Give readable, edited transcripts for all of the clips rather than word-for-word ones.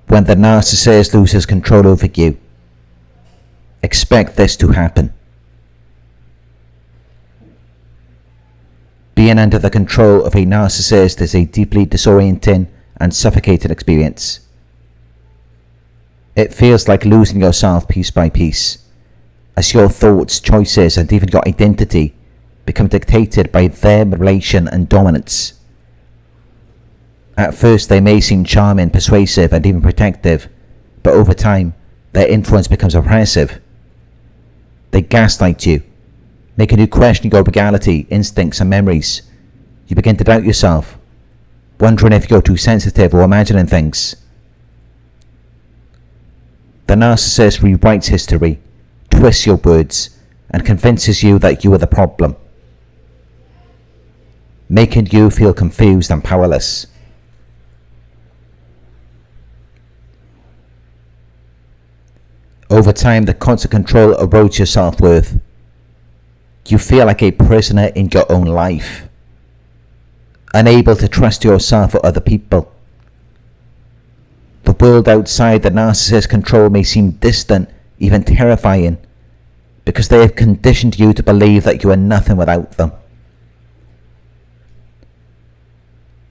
When the narcissist loses control over you, expect this to happen. Being under the control of a narcissist is a deeply disorienting and suffocating experience. It feels like losing yourself piece by piece, as your thoughts, choices, and even your identity become dictated by their manipulation and dominance. At first they may seem charming, persuasive, and even protective, but over time their influence becomes oppressive. They gaslight you, making you question your reality, instincts, and memories. You begin to doubt yourself, wondering if you're too sensitive or imagining things. The narcissist rewrites history, twists your words, and convinces you that you are the problem, making you feel confused and powerless. Over time, the constant control erodes your self-worth. You feel like a prisoner in your own life, unable to trust yourself or other people. The world outside the narcissist's control may seem distant, even terrifying, because they have conditioned you to believe that you are nothing without them.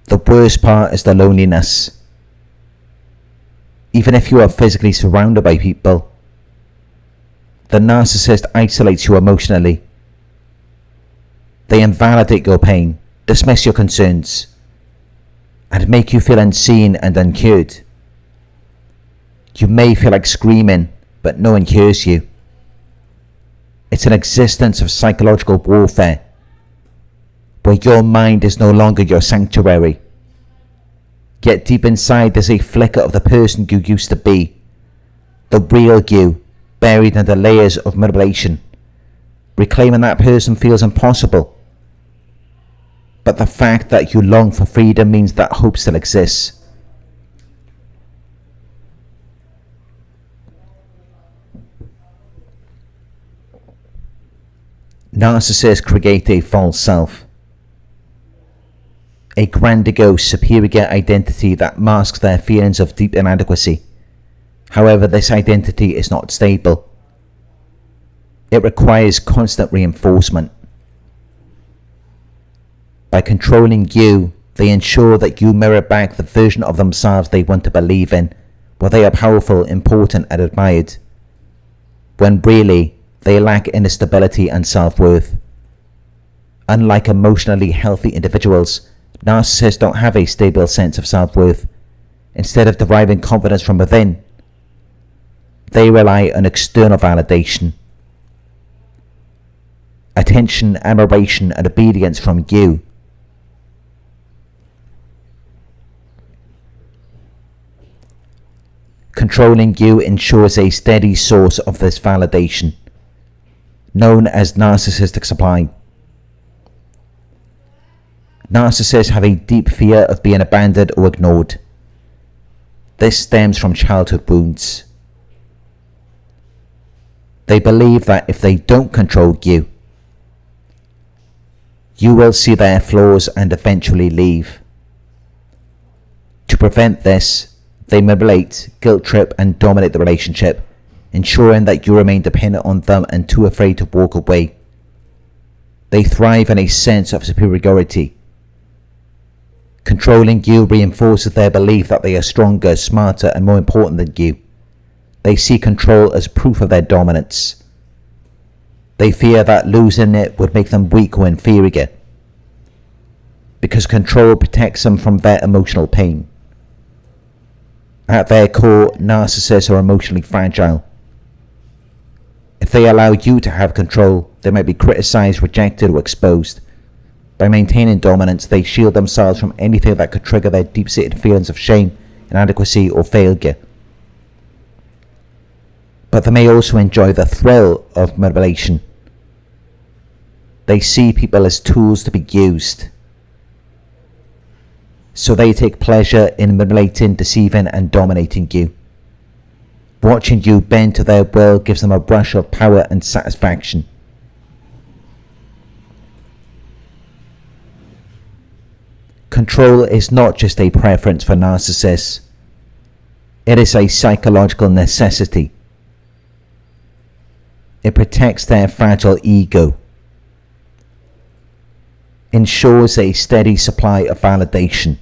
The worst part is the loneliness. Even if you are physically surrounded by people, the narcissist isolates you emotionally. They invalidate your pain, dismiss your concerns, and make you feel unseen and uncured. You may feel like screaming, but no one hears you. It's an existence of psychological warfare, where your mind is no longer your sanctuary. Yet deep inside there's a flicker of the person you used to be, the real you, buried under layers of manipulation. Reclaiming that person feels impossible, but the fact that you long for freedom means that hope still exists. Narcissists create a false self, a grandiose, superior identity that masks their feelings of deep inadequacy. However, this identity is not stable. It requires constant reinforcement. By controlling you, they ensure that you mirror back the version of themselves they want to believe in, where they are powerful, important, and admired, when really they lack inner stability and self-worth. Unlike emotionally healthy individuals, narcissists don't have a stable sense of self-worth. Instead of deriving confidence from within, they rely on external validation, attention, admiration, and obedience from you. Controlling you ensures a steady source of this validation, known as narcissistic supply. Narcissists have a deep fear of being abandoned or ignored. This stems from childhood wounds. They believe that if they don't control you, you will see their flaws and eventually leave. To prevent this, they manipulate, guilt trip, and dominate the relationship, ensuring that you remain dependent on them and too afraid to walk away. They thrive in a sense of superiority. Controlling you reinforces their belief that they are stronger, smarter, and more important than you. They see control as proof of their dominance. They fear that losing it would make them weak or inferior, because control protects them from their emotional pain. At their core, narcissists are emotionally fragile. If they allow you to have control, they might be criticized, rejected, or exposed. By maintaining dominance, they shield themselves from anything that could trigger their deep-seated feelings of shame, inadequacy, or failure. But they may also enjoy the thrill of manipulation. They see people as tools to be used, so they take pleasure in manipulating, deceiving, and dominating you. Watching you bend to their will gives them a rush of power and satisfaction. Control is not just a preference for narcissists. It is a psychological necessity. It protects their fragile ego, ensures a steady supply of validation,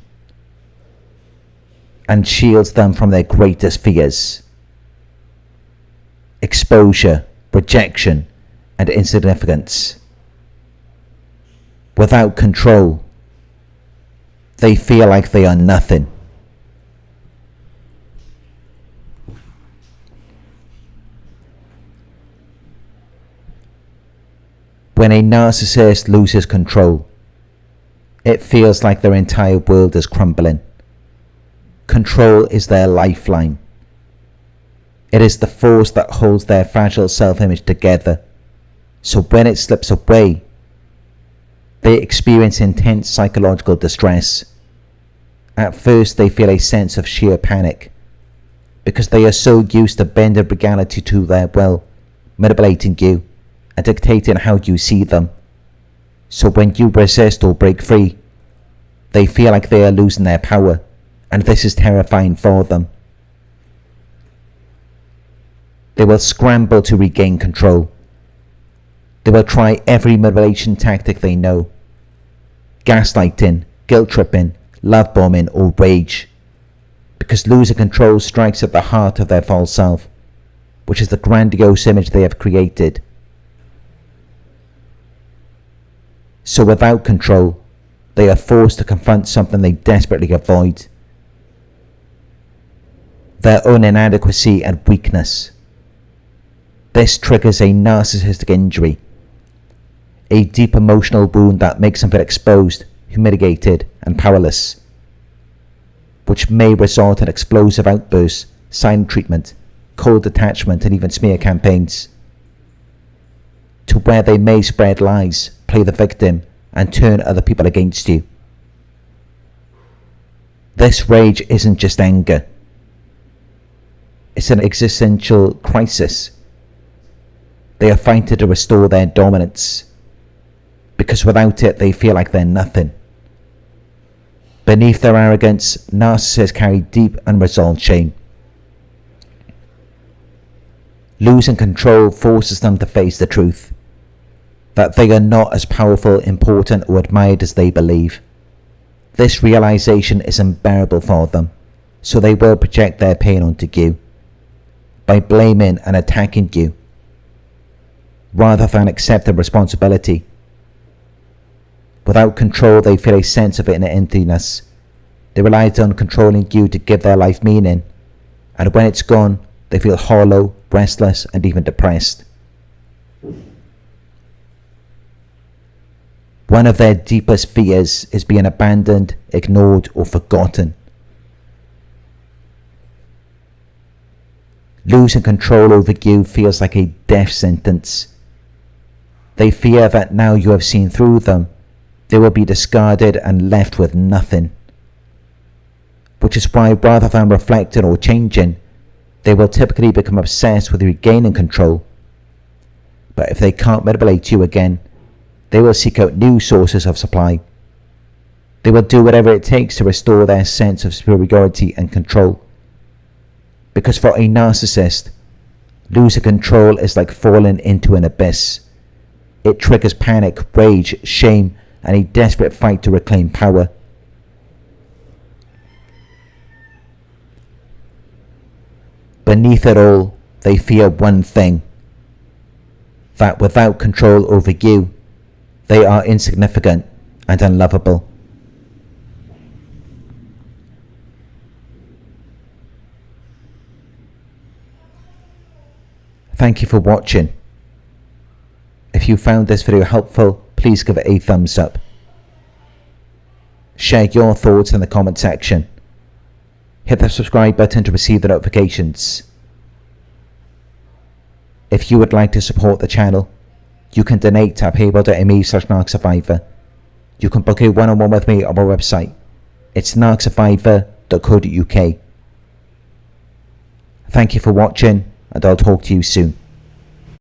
and shields them from their greatest fears: exposure, rejection, and insignificance. Without control, they feel like they are nothing. When a narcissist loses control, it feels like their entire world is crumbling. Control is their lifeline. It is the force that holds their fragile self-image together. So when it slips away, they experience intense psychological distress. At first, they feel a sense of sheer panic, because they are so used to bending reality to their will, manipulating you, and dictating how you see them. So when you resist or break free, they feel like they are losing their power, and this is terrifying for them. They will scramble to regain control. They will try every manipulation tactic they know: gaslighting, guilt tripping, love bombing, or rage, because losing control strikes at the heart of their false self, which is the grandiose image they have created. So without control, they are forced to confront something they desperately avoid: their own inadequacy and weakness. This triggers a narcissistic injury, a deep emotional wound that makes them feel exposed, humiliated, and powerless, which may result in explosive outbursts, silent treatment, cold detachment, and even smear campaigns, to where they may spread lies, play the victim, and turn other people against you. This rage isn't just anger. It's an existential crisis. They are fighting to restore their dominance, because without it they feel like they're nothing. Beneath their arrogance, narcissists carry deep unresolved shame. Losing control forces them to face the truth that they are not as powerful, important, or admired as they believe. This realization is unbearable for them, so they will project their pain onto you by blaming and attacking you, rather than accepting responsibility. Without control, they feel a sense of inner emptiness. They rely on controlling you to give their life meaning, and when it's gone, they feel hollow, restless, and even depressed. One of their deepest fears is being abandoned, ignored, or forgotten. Losing control over you feels like a death sentence. They fear that now you have seen through them, they will be discarded and left with nothing. Which is why, rather than reflecting or changing, they will typically become obsessed with regaining control. But if they can't manipulate you again, they will seek out new sources of supply. They will do whatever it takes to restore their sense of superiority and control. Because for a narcissist, losing control is like falling into an abyss. It triggers panic, rage, shame, and a desperate fight to reclaim power. Beneath it all, they fear one thing: that without control over you, they are insignificant and unlovable. Thank you for watching. If you found this video helpful, please give it a thumbs up. Share your thoughts in the comment section. Hit the subscribe button to receive the notifications. If you would like to support the channel, you can donate at paypal.me/Narc Survivor. You can book a one-on-one with me on my website. It's narcsurvivor.co.uk. Thank you for watching, and I'll talk to you soon.